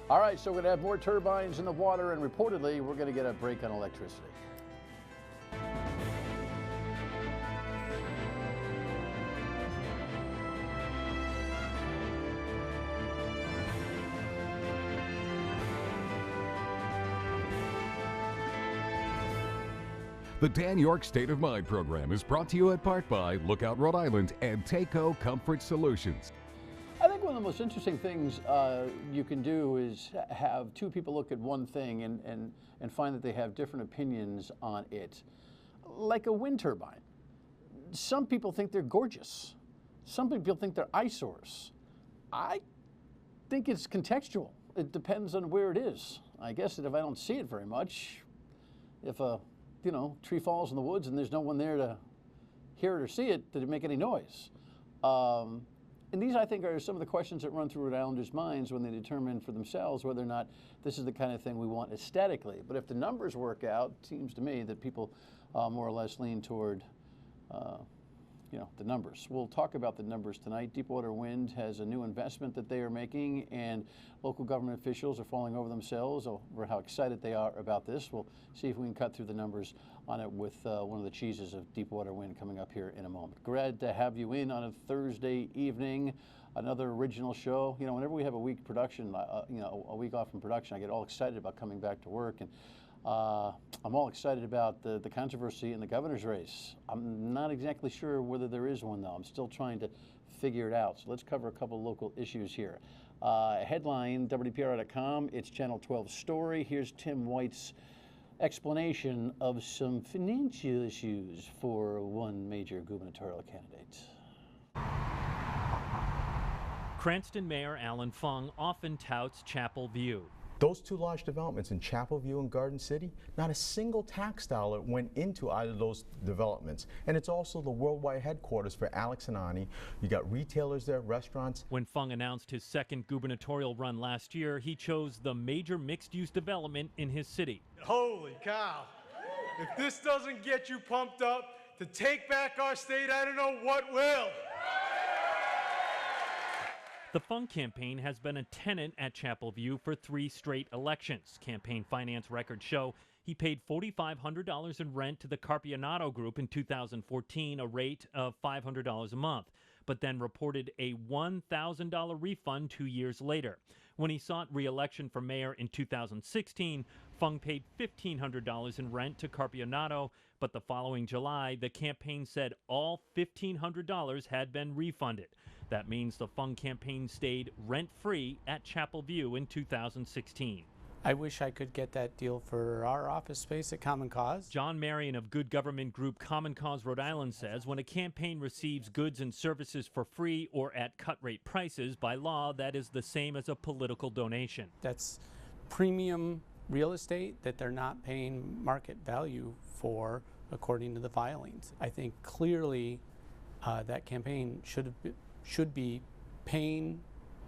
All right, so we're going to have more turbines in the water, and reportedly, we're going to get a break on electricity. The Dan Yorke State of Mind program is brought to you in part by Lookout Rhode Island and Taco Comfort Solutions. I think one of the most interesting things you can do is have two people look at one thing and find that they have different opinions on it. Like a wind turbine. Some people think they're gorgeous. Some people think they're eyesores. I think it's contextual. It depends on where it is. I guess that if I don't see it very much, if a tree falls in the woods and there's no one there to hear it or see it, did it make any noise? And these, I think, are some of the questions that run through Rhode Islanders' minds when they determine for themselves whether or not this is the kind of thing we want aesthetically. But if the numbers work out, it seems to me that people more or less lean toward the numbers. We'll talk about the numbers tonight. Deepwater Wind has a new investment that they are making, and local government officials are falling over themselves over how excited they are about this. We'll see if we can cut through the numbers on it with one of the cheeses of Deepwater Wind coming up here in a moment. Glad to have you in on a Thursday evening, another original show. Whenever we have a week production, a week off from production, I get all excited about coming back to work. And I'm all excited about the controversy in the governor's race. I'm not exactly sure whether there is one, though. I'm still trying to figure it out. So let's cover a couple local issues here. Headline, WPR.com, it's Channel 12 story. Here's Tim White's explanation of some financial issues for one major gubernatorial candidate. Cranston Mayor Alan Fung often touts Chapel View. Those two large developments in Chapel View and Garden City, not a single tax dollar went into either of those developments. And it's also the worldwide headquarters for Alex and Ani. You got retailers there, restaurants. When Fung announced his second gubernatorial run last year, he chose the major mixed-use development in his city. Holy cow. If this doesn't get you pumped up to take back our state, I don't know what will. The Fung campaign has been a tenant at Chapel View for 3 straight elections. Campaign finance records show he paid $4,500 in rent to the Carpianato Group in 2014, a rate of $500 a month, but then reported a $1,000 refund 2 years later. When he sought re-election for mayor in 2016, Fung paid $1,500 in rent to Carpianato, but the following July, the campaign said all $1,500 had been refunded. That means the Fung campaign stayed rent-free at Chapel View in 2016. I wish I could get that deal for our office space at Common Cause. John Marion of good government group Common Cause Rhode Island says when a campaign receives goods and services for free or at cut-rate prices, by law, that is the same as a political donation. That's premium real estate that they're not paying market value for according to the filings. I think clearly that campaign should be paying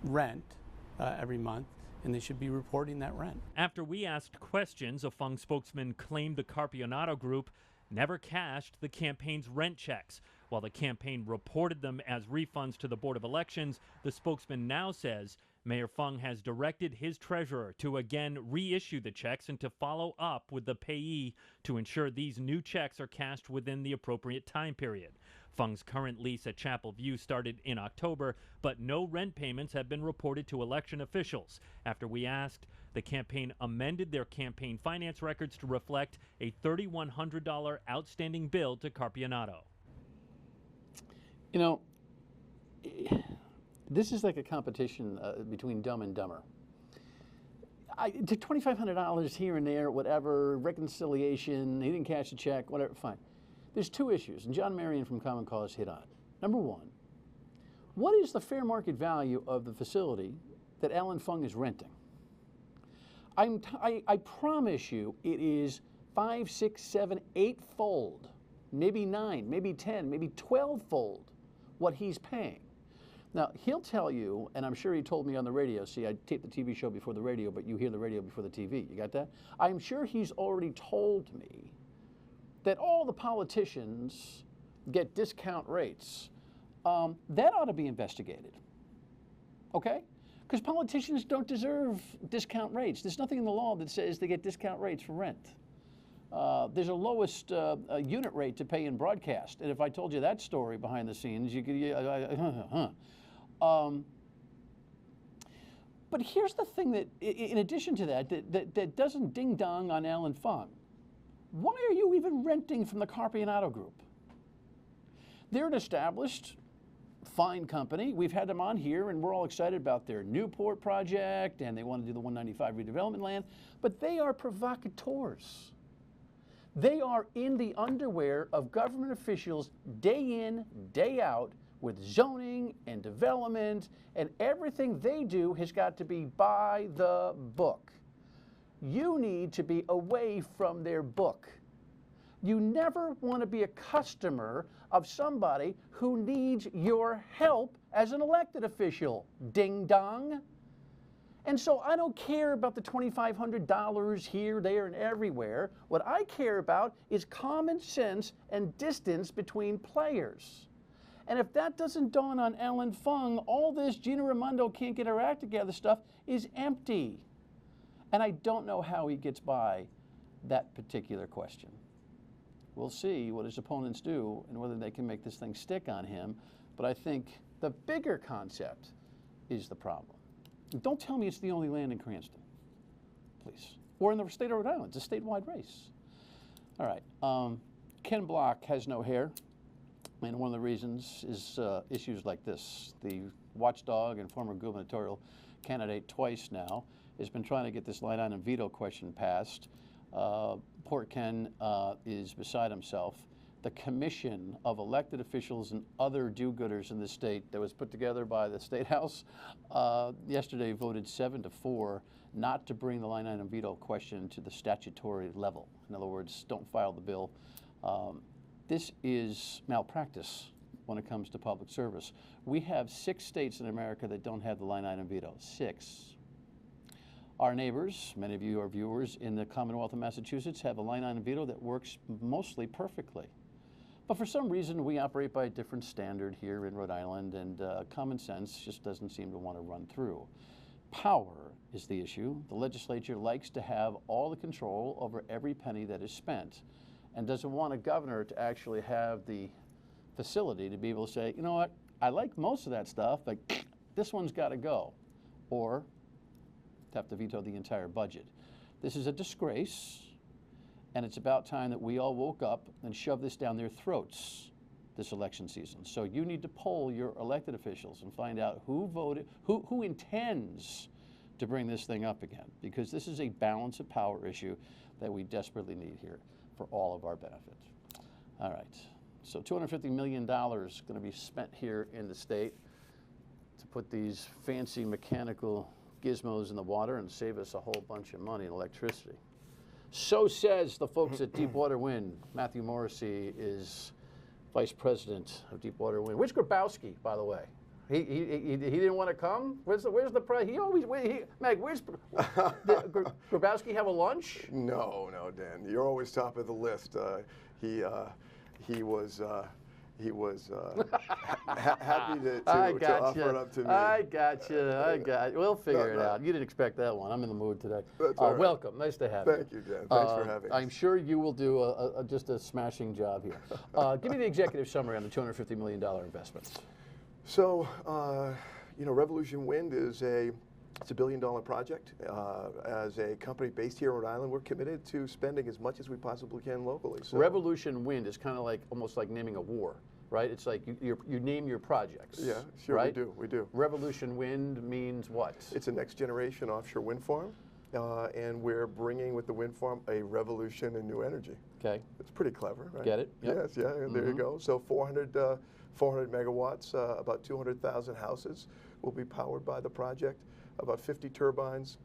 rent every month, and they should be reporting that rent. After we asked questions, a Fung spokesman claimed the Carpianato Group never cashed the campaign's rent checks. While the campaign reported them as refunds to the Board of Elections, the spokesman now says Mayor Fung has directed his treasurer to again reissue the checks and to follow up with the payee to ensure these new checks are cashed within the appropriate time period. Fung's current lease at Chapel View started in October, but no rent payments have been reported to election officials. After we asked, the campaign amended their campaign finance records to reflect a $3,100 outstanding bill to Carpianato. This is like a competition between Dumb and Dumber. To $2,500 here and there, whatever, reconciliation, he didn't cash a check, whatever, fine. There's 2 issues, and John Marion from Common Cause hit on it. Number one, what is the fair market value of the facility that Alan Fung is renting? I promise you it is 5, 6, 7, 8-fold, maybe 9, maybe 10, maybe 12-fold what he's paying. Now, he'll tell you, and I'm sure he told me on the radio, see, I tape the TV show before the radio, but you hear the radio before the TV. You got that? I'm sure he's already told me that all the politicians get discount rates. That ought to be investigated, okay? Because politicians don't deserve discount rates. There's nothing in the law that says they get discount rates for rent. There's a lowest unit rate to pay in broadcast. And if I told you that story behind the scenes, you could, but here's the thing that, in addition to that doesn't ding dong on Alan Fung. Why are you even renting from the Carpianato Group? They're an established, fine company. We've had them on here, and we're all excited about their Newport project, and they want to do the 195 redevelopment land, but they are provocateurs. They are in the underwear of government officials day in, day out, with zoning and development, and everything they do has got to be by the book. You need to be away from their book. You never want to be a customer of somebody who needs your help as an elected official. Ding dong. And so I don't care about the $2,500 here, there, and everywhere. What I care about is common sense and distance between players. And if that doesn't dawn on Alan Fung, all this Gina Raimondo can't get her act together stuff is empty. And I don't know how he gets by that particular question. We'll see what his opponents do and whether they can make this thing stick on him. But I think the bigger concept is the problem. And don't tell me it's the only land in Cranston, please. Or in the state of Rhode Island. It's a statewide race. All right. Ken Block has no hair. And one of the reasons is issues like this. The watchdog and former gubernatorial candidate twice now has been trying to get this line item veto question passed. Poor Ken is beside himself. The commission of elected officials and other do-gooders in the state that was put together by the State House yesterday voted 7-4 not to bring the line item veto question to the statutory level. In other words, don't file the bill. This is malpractice when it comes to public service. We have 6 states in America that don't have the line item veto. 6. Our neighbors, many of you are viewers in the Commonwealth of Massachusetts, have a line item veto that works mostly perfectly. But for some reason, we operate by a different standard here in Rhode Island, and common sense just doesn't seem to want to run through. Power is the issue. The legislature likes to have all the control over every penny that is spent, and doesn't want a governor to actually have the facility to be able to say, you know what, I like most of that stuff, but this one's got to go. Or to have to veto the entire budget. This is a disgrace, and it's about time that we all woke up and shoved this down their throats this election season. So you need to poll your elected officials and find out who voted, who intends to bring this thing up again, because this is a balance of power issue that we desperately need here for all of our benefit. All right, so $250 million going to be spent here in the state to put these fancy mechanical gizmos in the water and save us a whole bunch of money in electricity. So says the folks at Deepwater Wind. Matthew Morrissey is vice president of Deepwater Wind. Where's Grabowski, by the way? He didn't want to come? Where's the president? He always, Meg, where's, Grabowski have a lunch? No, Dan. You're always top of the list. He was happy to offer it up to me. I got you. We'll figure it out. You didn't expect that one. I'm in the mood today. That's all right. Welcome. Nice to have you. Thank you, Dan. Thanks for having me. I'm sure you will do just a smashing job here. Give me the executive summary on the $250 million investment. So, Revolution Wind is it's a $1 billion project. As a company based here in Rhode Island, we're committed to spending as much as we possibly can locally. So Revolution Wind is kind of like almost like naming a war, right? It's like you name your projects. Yeah, sure, right? we do. Revolution Wind means what? It's a next generation offshore wind farm, and we're bringing with the wind farm a revolution in new energy. Okay. It's pretty clever, right? Get it? Yep. Yes, yeah, there you go. So 400 megawatts, about 200,000 houses will be powered by the project. About 50 turbines,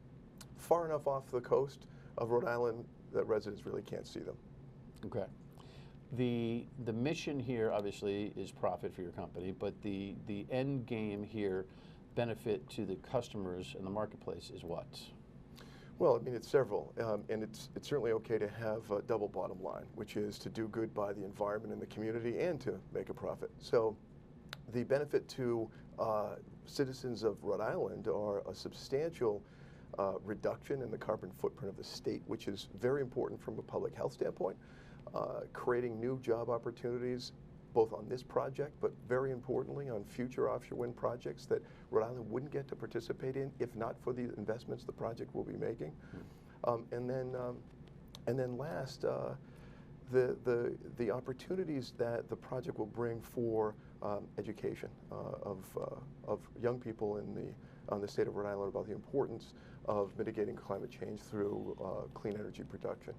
far enough off the coast of Rhode Island that residents really can't see them. Okay. The mission here obviously is profit for your company, but the end game here, benefit to the customers and the marketplace, is what? Well, I mean, it's several, and it's certainly okay to have a double bottom line, which is to do good by the environment and the community and to make a profit. So the benefit to citizens of Rhode Island are a substantial reduction in the carbon footprint of the state, which is very important from a public health standpoint, creating new job opportunities both on this project, but very importantly on future offshore wind projects that Rhode Island wouldn't get to participate in if not for the investments the project will be making. And then last, the opportunities that the project will bring for education of young people on the state of Rhode Island about the importance of mitigating climate change through clean energy production.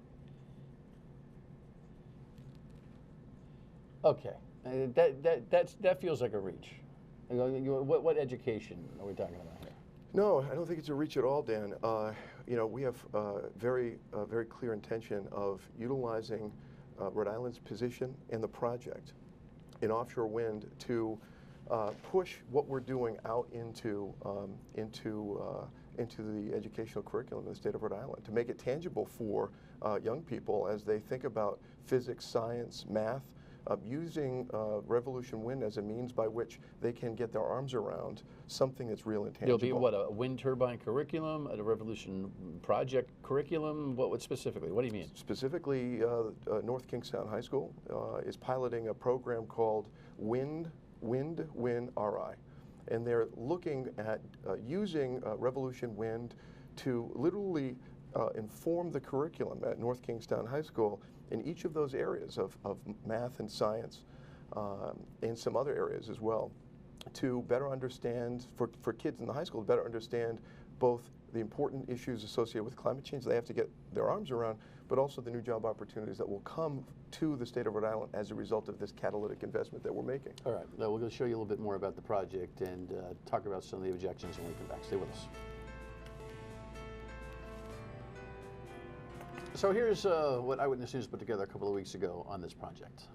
Okay, that feels like a reach. What education are we talking about here? No, I don't think it's a reach at all, Dan. You know, we have very clear intention of utilizing Rhode Island's position in the project in offshore wind to push what we're doing out into the educational curriculum in the state of Rhode Island, to make it tangible for young people as they think about physics, science, math, using Revolution Wind as a means by which they can get their arms around something that's real and tangible. There'll be what, a wind turbine curriculum, a Revolution project curriculum? What specifically? What do you mean? Specifically, North Kingstown High School is piloting a program called Wind Win RI. And they're looking at using Revolution Wind to literally inform the curriculum at North Kingstown High School in each of those areas of math and science, and some other areas as well, to better understand, for kids in the high school, to better understand both the important issues associated with climate change they have to get their arms around, but also the new job opportunities that will come to the state of Rhode Island as a result of this catalytic investment that we're making. All right, now we're going to show you a little bit more about the project and talk about some of the objections when we come back. Stay with us. So here's what Eyewitness News put together a couple of weeks ago on this project.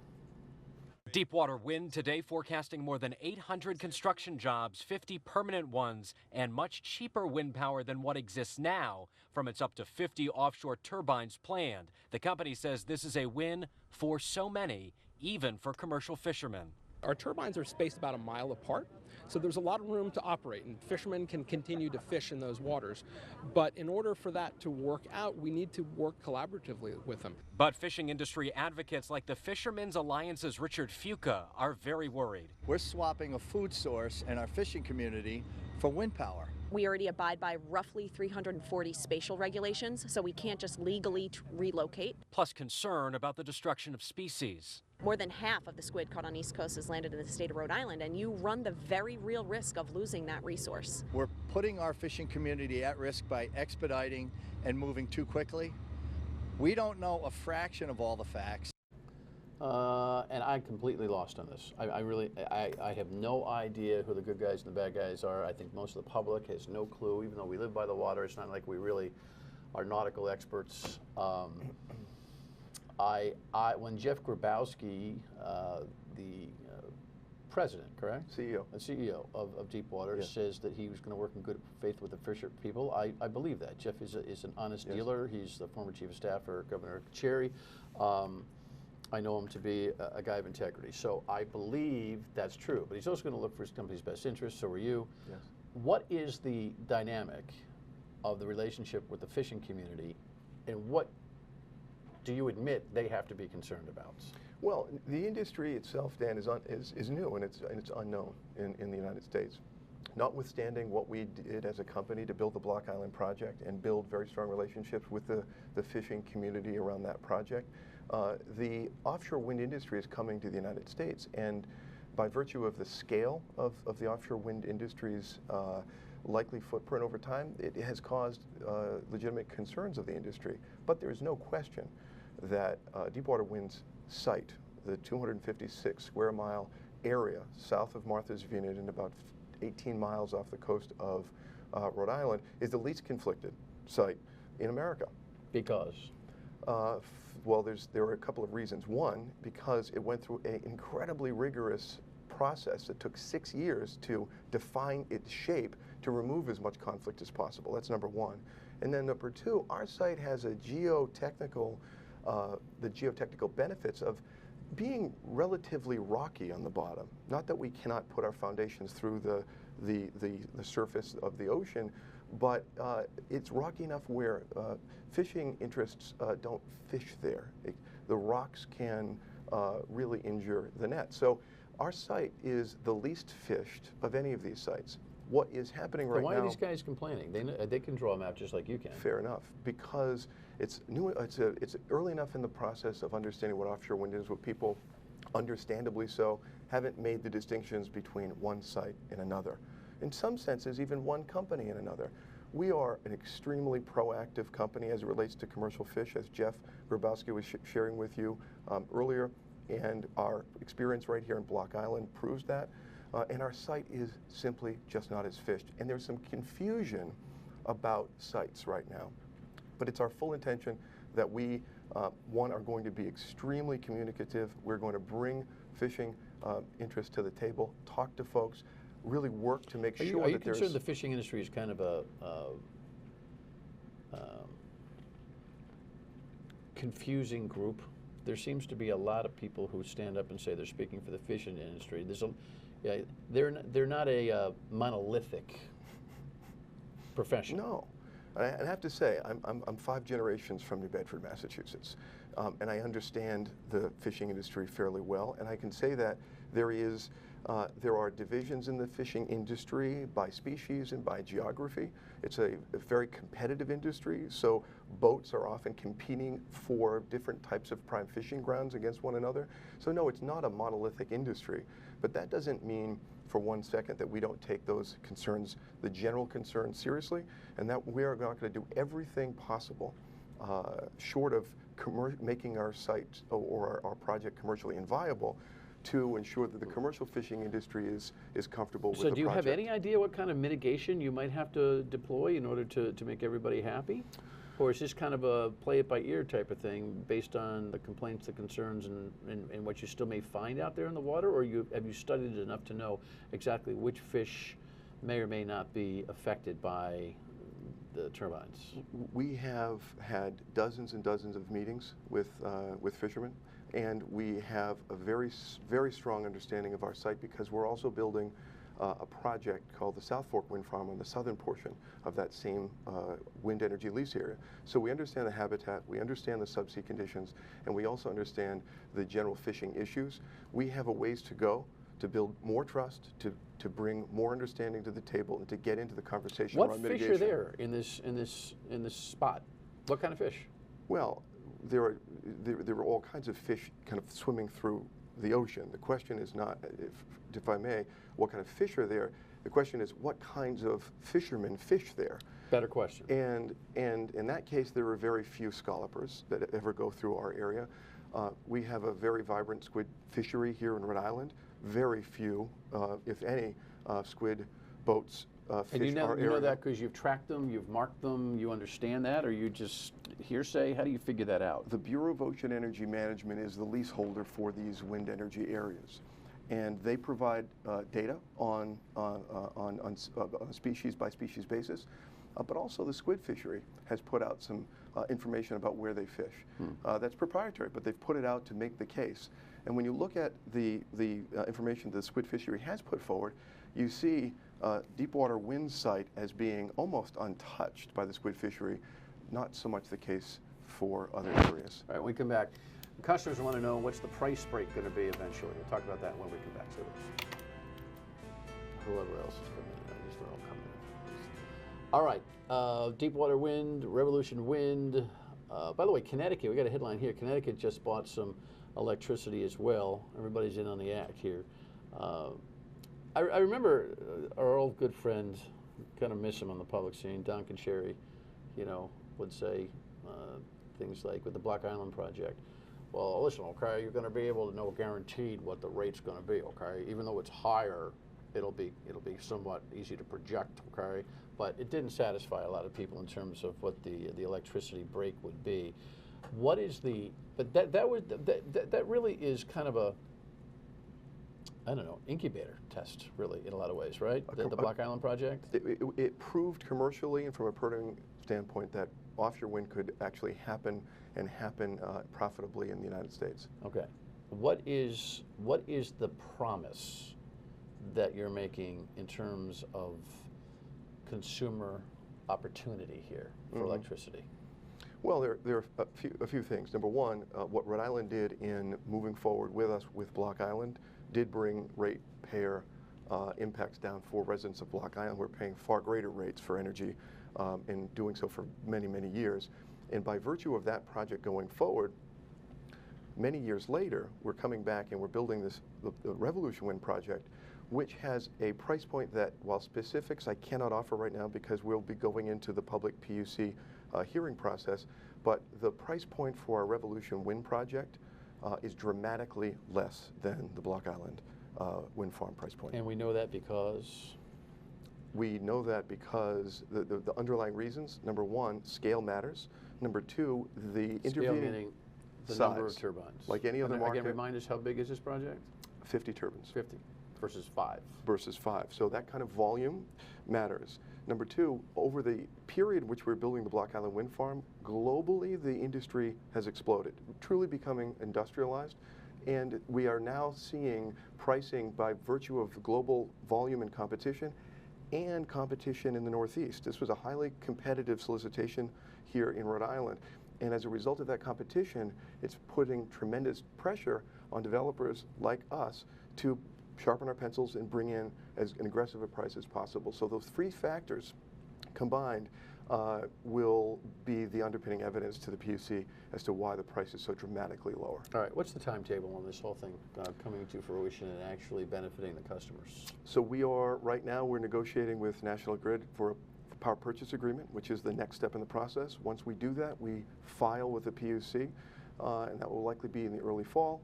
Deepwater Wind today forecasting more than 800 construction jobs, 50 permanent ones, and much cheaper wind power than what exists now from its up to 50 offshore turbines planned. The company says this is a win for so many, even for commercial fishermen. Our turbines are spaced about a mile apart, so there's a lot of room to operate, and fishermen can continue to fish in those waters. But in order for that to work out, we need to work collaboratively with them. But fishing industry advocates like the Fishermen's Alliance's Richard Fuca are very worried. We're swapping a food source in our fishing community for wind power. We already abide by roughly 340 spatial regulations, so we can't just legally relocate. Plus concern about the destruction of species. More than half of the squid caught on East Coast is landed in the state of Rhode Island, and you run the very real risk of losing that resource. We're putting our fishing community at risk by expediting and moving too quickly. We don't know a fraction of all the facts. And I'm completely lost on this. I have no idea who the good guys and the bad guys are. I think most of the public has no clue, even though we live by the water. It's not like we really are nautical experts. When Jeff Grabowski, the president, correct? CEO. The CEO of Deepwater, yes, says that he was going to work in good faith with the fisher people. I believe that. Jeff is an honest yes, dealer. He's the former chief of staff for Governor Cherry. I know him to be a guy of integrity. So I believe that's true. But he's also going to look for his company's best interests, so are you. Yes. What is the dynamic of the relationship with the fishing community, and what do you admit they have to be concerned about? Well, the industry itself, Dan, is new and it's unknown in the United States. Notwithstanding what we did as a company to build the Block Island project and build very strong relationships with the fishing community around that project, the offshore wind industry is coming to the United States, and by virtue of the scale of the offshore wind industry's likely footprint over time, it has caused legitimate concerns of the industry. But there is no question that Deepwater Wind's site, the 256 square mile area south of Martha's Vineyard and about 18 miles off the coast of Rhode Island, is the least conflicted site in America. Because? Well, there are a couple of reasons. One, because it went through an incredibly rigorous process that took 6 years to define its shape to remove as much conflict as possible. That's number one. And then number two, our site has a geotechnical, the geotechnical benefits of being relatively rocky on the bottom. Not that we cannot put our foundations through the surface of the ocean, but it's rocky enough where fishing interests don't fish there. The rocks can really injure the net. So our site is the least fished of any of these sites. What is happening right now? Why are these guys complaining? They can draw a map just like you can. Fair enough, because it's new. It's early enough in the process of understanding what offshore wind is. What people, understandably so, haven't made the distinctions between one site and another. In some senses, even one company and another. We are an extremely proactive company as it relates to commercial fish, as Jeff Grabowski was sharing with you earlier, and our experience right here in Block Island proves that. And our site is simply just not as fished. And there's some confusion about sites right now. But it's our full intention that we, one, are going to be extremely communicative. We're going to bring fishing interest to the table, talk to folks, really work to make sure that there's... Are you concerned the fishing industry is kind of a confusing group? There seems to be a lot of people who stand up and say they're speaking for the fishing industry. They're not a monolithic profession. No. I have to say, I'm 5 generations from New Bedford, Massachusetts, and I understand the fishing industry fairly well, and I can say that there are divisions in the fishing industry by species and by geography. It's a very competitive industry, so boats are often competing for different types of prime fishing grounds against one another. So no, it's not a monolithic industry, but that doesn't mean for one second that we don't take those concerns, the general concerns, seriously, and that we are not going to do everything possible short of making our site or our project commercially inviable to ensure that the commercial fishing industry is comfortable with the project. So do you have any idea what kind of mitigation you might have to deploy in order to make everybody happy? Or is this kind of a play it by ear type of thing based on the complaints, the concerns, and what you still may find out there in the water? Or have you studied it enough to know exactly which fish may or may not be affected by the turbines? We have had dozens and dozens of meetings with fishermen, and we have a very, very strong understanding of our site because we're also building a project called the South Fork Wind Farm on the southern portion of that same wind energy lease area. So we understand the habitat, we understand the subsea conditions, and we also understand the general fishing issues. We have a ways to go to build more trust, to bring more understanding to the table, and to get into the conversation around mitigation. What fish are there in this spot? What kind of fish? Well, there are all kinds of fish kind of swimming through the ocean. The question is not, if I may, what kind of fish are there. The question is, what kinds of fishermen fish there? Better question. And in that case, there are very few scallopers that ever go through our area. We have a very vibrant squid fishery here in Rhode Island. Very few, if any, squid boats fish and our area. You know that because you've tracked them, you've marked them, you understand that, or you just hearsay? How do you figure that out? The Bureau of Ocean Energy Management is the leaseholder for these wind energy areas, and they provide data on a species by species basis. But also the squid fishery has put out some information about where they fish. That's proprietary, but they've put it out to make the case. And when you look at the information the squid fishery has put forward, you see Deepwater Wind site as being almost untouched by the squid fishery. Not so much the case for other areas. All right, when we come back, customers want to know what's the price break going to be eventually. We'll talk about that when we come back. So whoever else is coming in, they're all coming in. All right, Deepwater Wind, Revolution Wind. By the way, Connecticut, we got a headline here. Connecticut just bought some electricity as well. Everybody's in on the act here. I remember our old good friend, kind of miss him on the public scene, Duncan Cherry, would say things like with the Block Island project, well, listen, okay, you're going to be able to know guaranteed what the rate's going to be, okay? Even though it's higher, it'll be somewhat easy to project, okay? But it didn't satisfy a lot of people in terms of what the electricity break would be. What is but that really is kind of a, I don't know, incubator test, really, in a lot of ways, right? The Block Island project? It proved commercially and from a permitting standpoint that offshore wind could actually happen and happen profitably in the United States. Okay. What is the promise that you're making in terms of consumer opportunity here for electricity? Well, there are a few things. Number one, what Rhode Island did in moving forward with us with Block Island did bring ratepayer impacts down for residents of Block Island. We're paying far greater rates for energy and doing so for many, many years. And by virtue of that project going forward, many years later, we're coming back and we're building the Revolution Wind project, which has a price point that, while specifics I cannot offer right now because we'll be going into the public PUC hearing process, but the price point for our Revolution Wind project is dramatically less than the Block Island wind farm price point. And we know that because? We know that because the underlying reasons: number one, scale matters. Number two, the intervening meaning the size, number of turbines. like any other market. Again, remind us, how big is this project? 50 turbines. 50 versus 5. Versus 5. So that kind of volume matters. Number two, over the period in which we're building the Block Island wind farm, globally the industry has exploded, truly becoming industrialized. And we are now seeing pricing by virtue of global volume and competition in the Northeast. This was a highly competitive solicitation here in Rhode Island. And as a result of that competition, it's putting tremendous pressure on developers like us to sharpen our pencils and bring in as aggressive a price as possible. So those three factors combined will be the underpinning evidence to the PUC as to why the price is so dramatically lower. All right, what's the timetable on this whole thing coming to fruition and actually benefiting the customers? So right now we're negotiating with National Grid for a power purchase agreement, which is the next step in the process. Once we do that, we file with the PUC, and that will likely be in the early fall.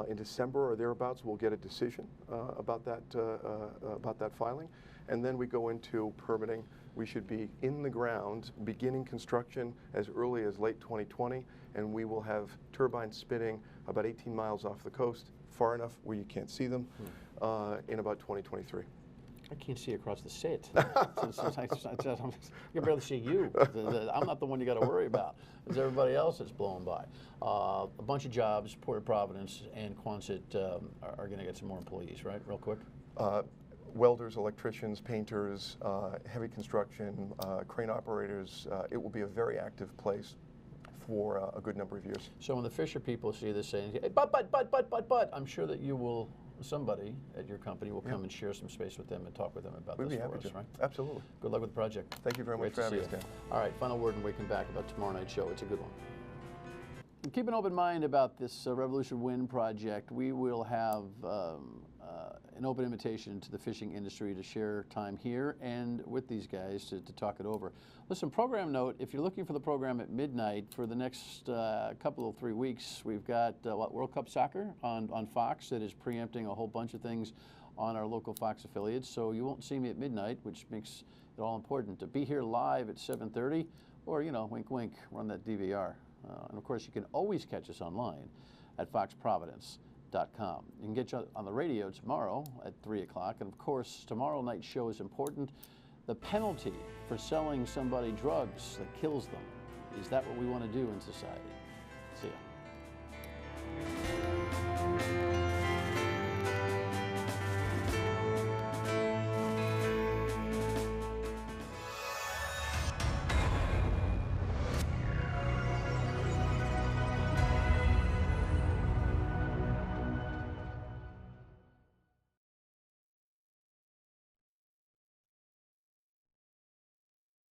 In December or thereabouts, we'll get a decision about that filing, and then we go into permitting. We should be in the ground, beginning construction as early as late 2020, and we will have turbines spinning about 18 miles off the coast, far enough where you can't see them, in about 2023. I can't see across the state. I can barely see you. I'm not the one you got to worry about. It's everybody else that's blowing by. A bunch of jobs, Port of Providence and Quonset are going to get some more employees, right? Real quick. Welders, electricians, painters, heavy construction, crane operators. It will be a very active place for a good number of years. So when the Fisher people see this saying, hey, but, I'm sure that you will. Somebody at your company will come and share some space with them and talk with them about this for us, right? Absolutely. Good luck with the project. Thank you very much for having us, Dan. All right, final word and we come back about tomorrow night's show. It's a good one. And keep an open mind about this Revolution Wind project. We will have an open invitation to the fishing industry to share time here and with these guys to talk it over. Listen, program note, if you're looking for the program at midnight for the next couple of 3 weeks, we've got World Cup Soccer on Fox that is preempting a whole bunch of things on our local Fox affiliates. So you won't see me at midnight, which makes it all important to be here live at 7:30 or, you know, wink, wink, run that DVR. And of course, you can always catch us online at foxprovidence.com. You can get you on the radio tomorrow at 3 o'clock. And of course, tomorrow night's show is important. The penalty for selling somebody drugs that kills them. Is that what we want to do in society? See ya.